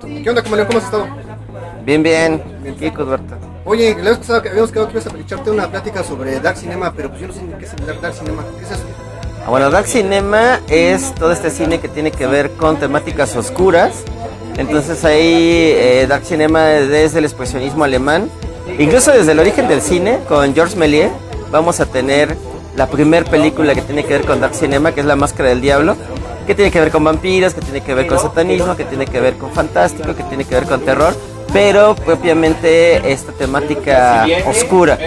¿Qué onda, Camaleón? ¿Cómo has estado? Bien, bien. Bien. ¿Qué, Cusberto? Oye, la vez pasada que habíamos quedado que ibas a echarte una plática sobre Dark Cinema, pero pues yo no sé ni qué es el Dark Cinema. ¿Qué es eso? Bueno, Dark Cinema es todo este cine que tiene que ver con temáticas oscuras. Entonces ahí Dark Cinema desde el expresionismo alemán, incluso desde el origen del cine, con Georges Méliès, vamos a tener la primer película que tiene que ver con Dark Cinema, que es La Máscara del Diablo, que tiene que ver con vampiros, que tiene que ver con satanismo, que tiene que ver con fantástico, que tiene que ver con terror, pero propiamente esta temática oscura.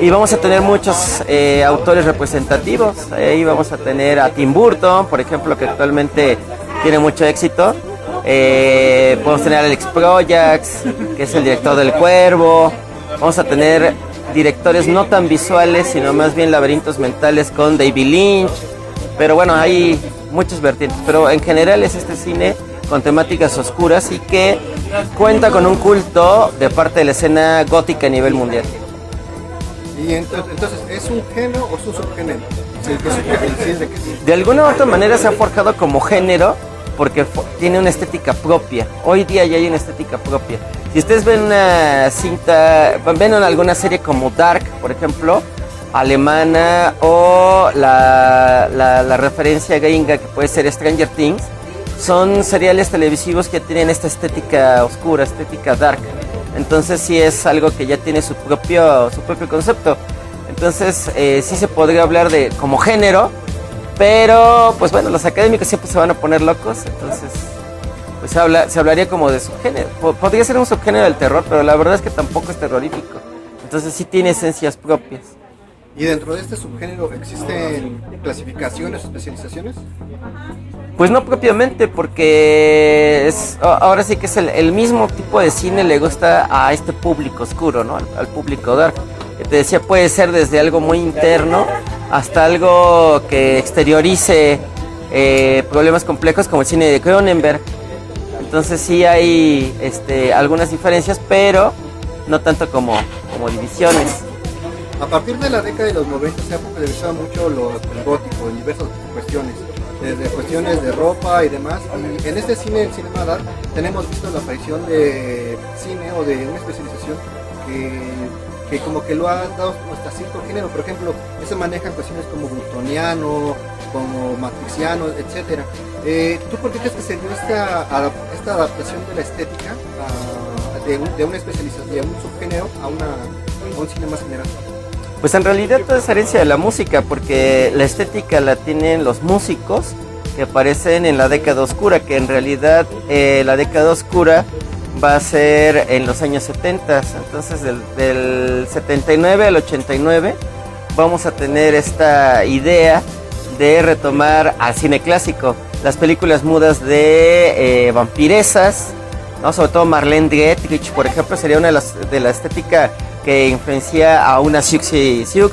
Y vamos a tener muchos autores representativos. Ahí vamos a tener a Tim Burton, por ejemplo, que actualmente tiene mucho éxito. Podemos tener a Alex Proyas, que es el director del Cuervo. Vamos a tener directores no tan visuales, sino más bien laberintos mentales con David Lynch. Pero bueno, hay muchos vertientes. Pero en general es este cine con temáticas oscuras y que cuenta con un culto de parte de la escena gótica a nivel mundial. Y entonces, ¿es un género o es un subgénero? Sí, de alguna u otra manera se ha forjado como género porque tiene una estética propia. Hoy día ya hay una estética propia. Si ustedes ven una cinta, ven alguna serie como Dark, por ejemplo, alemana, o la referencia gringa que puede ser Stranger Things, son seriales televisivos que tienen esta estética oscura, estética dark. Entonces sí es algo que ya tiene su propio concepto. Entonces sí se podría hablar de como género, pero pues bueno, los académicos siempre se van a poner locos. Entonces pues se hablaría como de subgénero. Podría ser un subgénero del terror, pero la verdad es que tampoco es terrorífico. Entonces sí tiene esencias propias. ¿Y dentro de este subgénero existen clasificaciones o especializaciones? Pues no propiamente, porque ahora sí que es el mismo tipo de cine le gusta a este público oscuro, ¿no? Al público dark. Que te decía, puede ser desde algo muy interno hasta algo que exteriorice problemas complejos como el cine de Cronenberg. Entonces sí hay algunas diferencias, pero no tanto como divisiones. A partir de la década de los 90 se ha popularizado mucho el gótico en diversas cuestiones, desde cuestiones de ropa y demás. Y en este cine, el cinema dark, tenemos visto la aparición de cine o de una especialización que como que lo ha dado hasta cierto género. Por ejemplo, se manejan cuestiones como burtoniano, como matrixiano, etc. ¿Tú por qué crees que se dio esta adaptación de la estética de una especialización, de un subgénero a un cine más general? Pues en realidad toda es herencia de la música, porque la estética la tienen los músicos que aparecen en la década oscura, que en realidad la década oscura va a ser en los años 70, entonces del 79 al 89 vamos a tener esta idea de retomar al cine clásico, las películas mudas de vampiresas, ¿no? Sobre todo Marlene Dietrich, por ejemplo, sería una de la estética que influencia a una Siouxsie Sioux,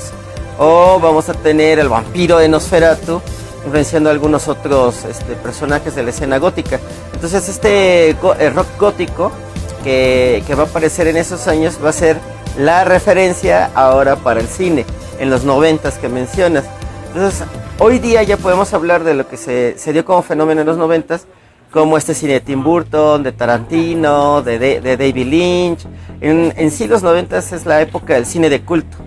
o vamos a tener el vampiro de Nosferatu influenciando a algunos otros personajes de la escena gótica. Entonces rock gótico que va a aparecer en esos años va a ser la referencia ahora para el cine, en los 90s que mencionas. Entonces hoy día ya podemos hablar de lo que se dio como fenómeno en los 90s, como este cine de Tim Burton, de Tarantino, de David Lynch. En sí los 90s es la época del cine de culto.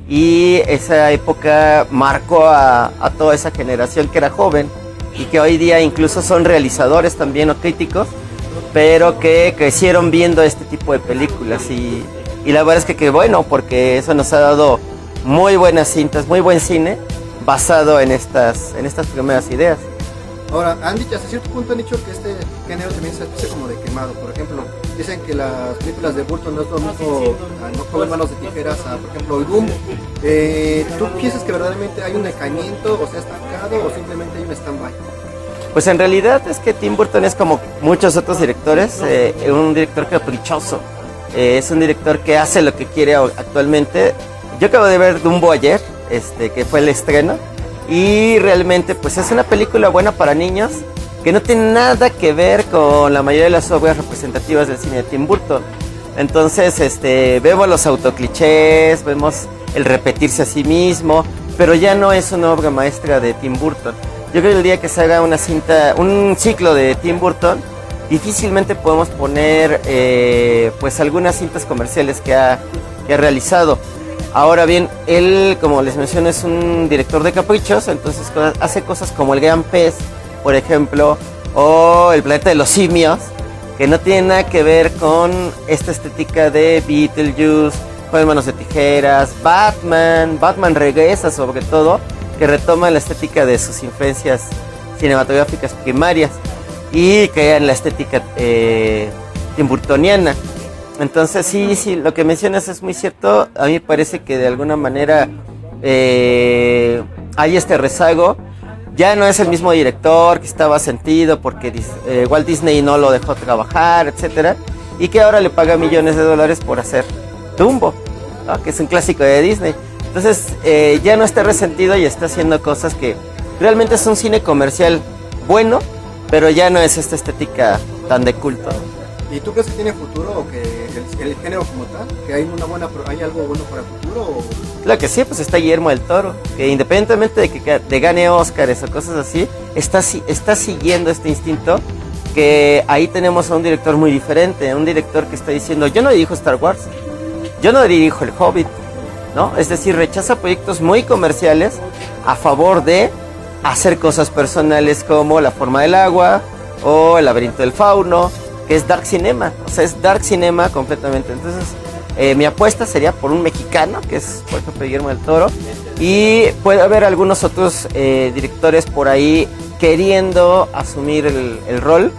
Y esa época marcó a toda esa generación que era joven y que hoy día incluso son realizadores también o críticos, pero que crecieron viendo este tipo de películas. Y la verdad es que bueno, porque eso nos ha dado muy buenas cintas, muy buen cine basado en estas primeras ideas. Ahora, hasta cierto punto han dicho que este género también se hace como de quemado. Por ejemplo, dicen que las películas de Burton no es lo mismo, no comen manos de tijeras a, por ejemplo, Doom. ¿Tú piensas que verdaderamente hay un decaimiento, o sea, estancado, o simplemente hay un stand-by? Pues en realidad es que Tim Burton es como muchos otros directores, un director caprichoso. Es un director que hace lo que quiere actualmente. Yo acabo de ver Dumbo ayer, que fue el estreno. Y realmente pues es una película buena para niños que no tiene nada que ver con la mayoría de las obras representativas del cine de Tim Burton. Entonces vemos los autoclichés, vemos el repetirse a sí mismo, pero ya no es una obra maestra de Tim Burton. Yo creo que el día que se haga un ciclo de Tim Burton, difícilmente podemos poner pues algunas cintas comerciales que ha realizado. Ahora bien, él, como les menciono, es un director de caprichos, entonces hace cosas como El Gran Pez, por ejemplo, o El Planeta de los Simios, que no tienen nada que ver con esta estética de Beetlejuice, con Manos de Tijeras, Batman regresa sobre todo, que retoma la estética de sus influencias cinematográficas primarias y crea en la estética timburtoniana. Entonces sí, lo que mencionas es muy cierto. A mí me parece que de alguna manera hay este rezago. Ya no es el mismo director que estaba sentido porque Walt Disney no lo dejó trabajar, etcétera, y que ahora le paga millones de dólares por hacer Dumbo, ¿no? Que es un clásico de Disney. Entonces ya no está resentido y está haciendo cosas que realmente es un cine comercial bueno, pero ya no es esta estética tan de culto. ¿Y tú crees que tiene futuro o que el género como tal, que hay algo bueno para el futuro? O... Claro que sí, pues está Guillermo del Toro, que independientemente de que gane Óscares o cosas así, está siguiendo este instinto, que ahí tenemos a un director muy diferente, un director que está diciendo, yo no dirijo Star Wars, yo no dirijo El Hobbit, ¿no? Es decir, rechaza proyectos muy comerciales a favor de hacer cosas personales como La Forma del Agua o El Laberinto del Fauno, que es dark cinema, o sea, es dark cinema completamente. Entonces, mi apuesta sería por un mexicano, que es, por ejemplo, Guillermo del Toro, y puede haber algunos otros directores por ahí queriendo asumir el rol,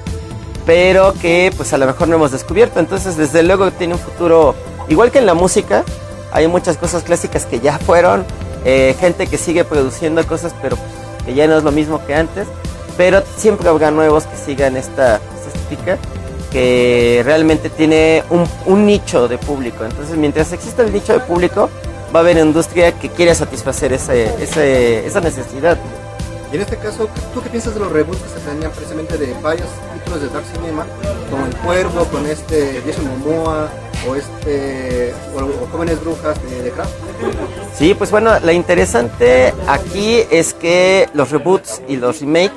pero que pues a lo mejor no hemos descubierto. Entonces, desde luego tiene un futuro, igual que en la música, hay muchas cosas clásicas que ya fueron, gente que sigue produciendo cosas, pero pues, que ya no es lo mismo que antes, pero siempre habrá nuevos que sigan esta estética, que realmente tiene un nicho de público. Entonces, mientras exista el nicho de público, va a haber industria que quiere satisfacer esa necesidad. Y en este caso, ¿tú qué piensas de los reboots que se tenían precisamente de varios títulos de dark cinema, como El Cuervo, con Jason Momoa, o Jóvenes Brujas de Kraft? Sí, pues bueno, lo interesante aquí es que los reboots y los remakes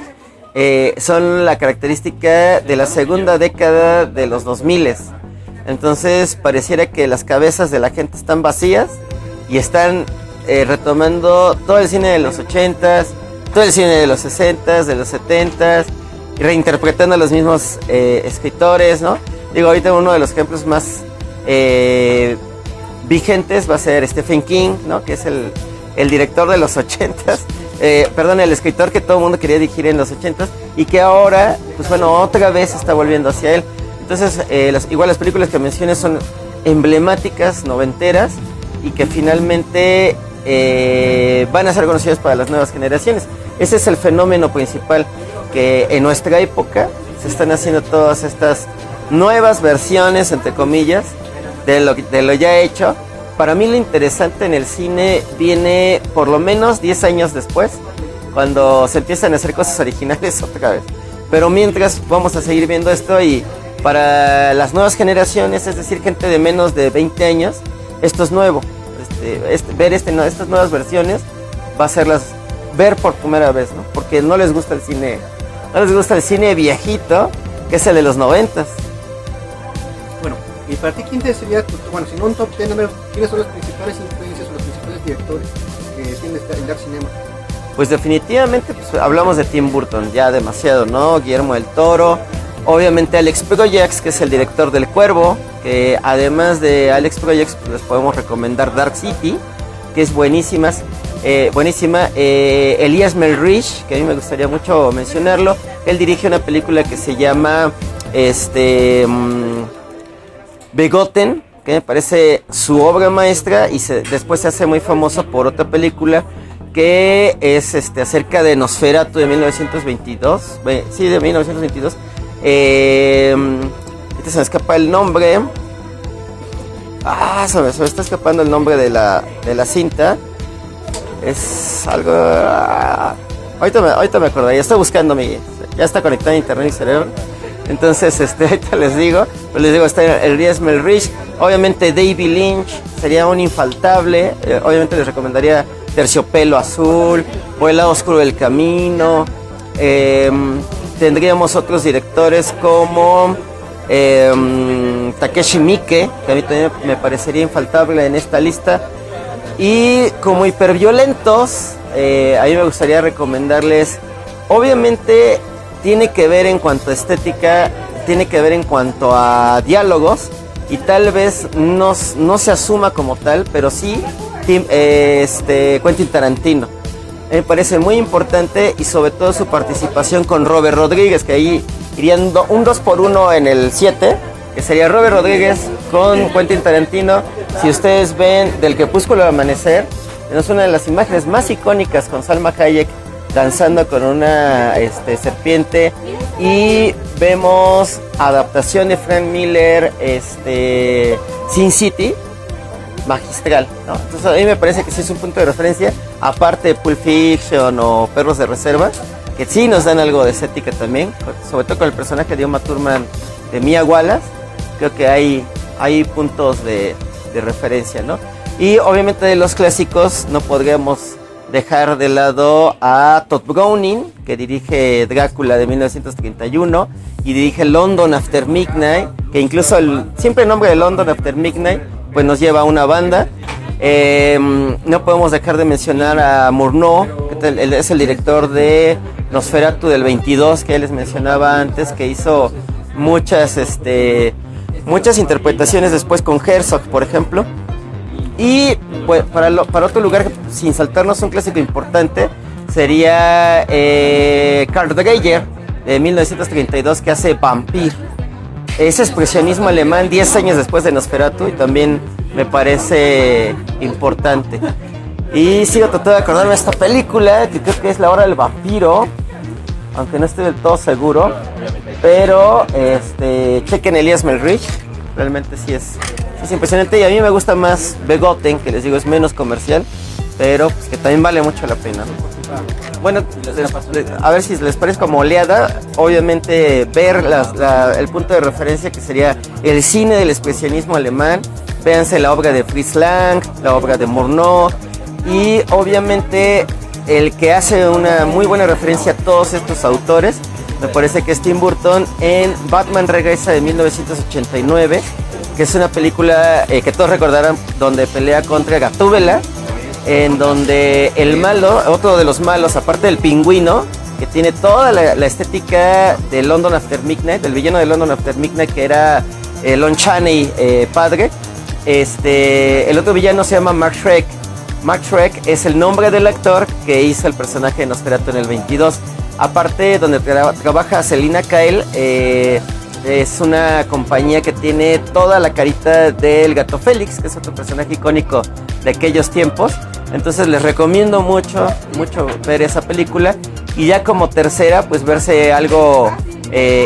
son la característica de la segunda década de los 2000. Entonces pareciera que las cabezas de la gente están vacías y están retomando todo el cine de los 80s, todo el cine de los 60s, de los 70s, reinterpretando a los mismos escritores, ¿no? Digo, ahorita uno de los ejemplos más vigentes va a ser Stephen King, ¿no? Que es el director de los 80s. El escritor que todo el mundo quería dirigir en los 80s y que ahora, pues bueno, otra vez está volviendo hacia él. Entonces, igual las películas que mencioné son emblemáticas, noventeras, y que finalmente van a ser conocidas para las nuevas generaciones. Ese es el fenómeno principal, que en nuestra época se están haciendo todas estas nuevas versiones, entre comillas, de lo ya hecho. Para mí lo interesante en el cine viene por lo menos 10 años después, cuando se empiezan a hacer cosas originales otra vez. Pero mientras vamos a seguir viendo esto, y para las nuevas generaciones, es decir, gente de menos de 20 años, esto es nuevo. Ver estas nuevas versiones va a hacerlas ver por primera vez, ¿no? Porque no les gusta el cine viejito, que es el de los 90s. Bueno, y para ti, ¿quién te sería si no un top 10, quiénes son las principales influencias o los principales directores que tiene el dark cinema? Pues definitivamente hablamos de Tim Burton, ya demasiado, ¿no? Guillermo del Toro, obviamente Alex Proyas, que es el director del Cuervo, que además de Alex Proyas, pues les podemos recomendar Dark City, que es buenísima. Elias Melrich, que a mí me gustaría mucho mencionarlo, él dirige una película que se llama Begotten, que me parece su obra maestra, y después se hace muy famoso por otra película que es acerca de Nosferatu de 1922, sí, de 1922. Se me escapa el nombre. Se me está escapando el nombre de la cinta. Es algo... Ahorita me acordaría, estoy buscando ya está conectado a internet y cerebro. Entonces, ahorita les digo, está Elias Melrich, obviamente David Lynch sería un infaltable, obviamente les recomendaría Terciopelo Azul, o El lado oscuro del camino, tendríamos otros directores como Takeshi Miike, que a mí también me parecería infaltable en esta lista. Y como hiperviolentos, a mí me gustaría recomendarles, obviamente tiene que ver en cuanto a estética, tiene que ver en cuanto a diálogos, y tal vez no se asuma como tal, pero sí Quentin Tarantino. Me parece muy importante, y sobre todo su participación con Robert Rodríguez, que ahí irían un 2x1 en el 7, que sería Robert Rodríguez con Quentin Tarantino. Si ustedes ven Del crepúsculo al amanecer, es una de las imágenes más icónicas con Salma Hayek danzando con una serpiente, y vemos adaptación de Frank Miller, Sin City, magistral, ¿no? Entonces a mí me parece que sí es un punto de referencia, aparte de Pulp Fiction o Perros de Reserva, que sí nos dan algo de estética también, sobre todo con el personaje de Uma Thurman de Mia Wallace. Creo que hay puntos de referencia, ¿no? Y obviamente de los clásicos no podríamos dejar de lado a Todd Browning, que dirige Drácula de 1931 y dirige London After Midnight, que incluso siempre el nombre de London After Midnight pues nos lleva a una banda. No podemos dejar de mencionar a Murnau, que es el director de Nosferatu del 22, que les mencionaba antes, que hizo muchas interpretaciones después con Herzog, por ejemplo. Y pues, para otro lugar, sin saltarnos un clásico importante, sería Karl Dreyer de 1932, que hace Vampir. Ese expresionismo alemán 10 años después de Nosferatu, y también me parece importante. Y sigo tratando de acordarme de esta película, que creo que es La Hora del Vampiro, aunque no estoy del todo seguro, pero chequen Elias Melrich, realmente sí es impresionante. Y a mí me gusta más Begotten, que les digo es menos comercial, pero pues que también vale mucho la pena, ¿no? Bueno, a ver si les parece como oleada, obviamente ver el punto de referencia, que sería el cine del expresionismo alemán. Véanse la obra de Fritz Lang, la obra de Murnau, y obviamente el que hace una muy buena referencia a todos estos autores, me parece que es Tim Burton en Batman Regresa de 1989, que es una película que todos recordarán, donde pelea contra Gatúbela, en donde el malo, otro de los malos, aparte del Pingüino, que tiene toda la estética de London After Midnight, del villano de London After Midnight, que era Lon Chaney, padre. El otro villano se llama Mark Schreck. Mark Schreck es el nombre del actor que hizo el personaje de Nosferatu en el 22. Aparte, donde trabaja Selina Kyle, es una compañía que tiene toda la carita del Gato Félix, que es otro personaje icónico de aquellos tiempos. Entonces les recomiendo mucho ver esa película. Y ya como tercera, pues verse algo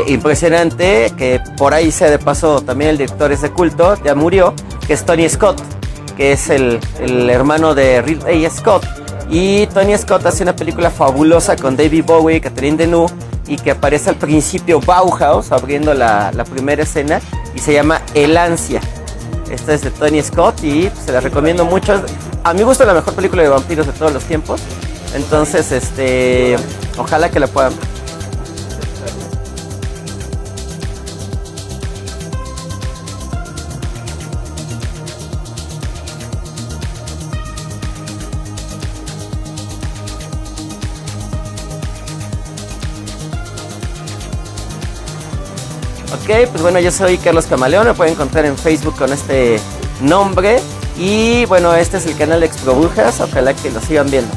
impresionante, que por ahí sea de paso también el director ese culto, ya murió, que es Tony Scott, que es el hermano de Ridley Scott. Y Tony Scott hace una película fabulosa con David Bowie, Catherine Deneuve, y que aparece al principio Bauhaus abriendo la primera escena, y se llama El Ansia. Esta es de Tony Scott y se la recomiendo mucho. A mí me gusta la mejor película de vampiros de todos los tiempos. Entonces, ojalá que la puedan ver. Ok, pues bueno, yo soy Carlos Camaleón, me pueden encontrar en Facebook con este nombre. Y bueno, este es el canal de Exproburjas, ojalá que lo sigan viendo.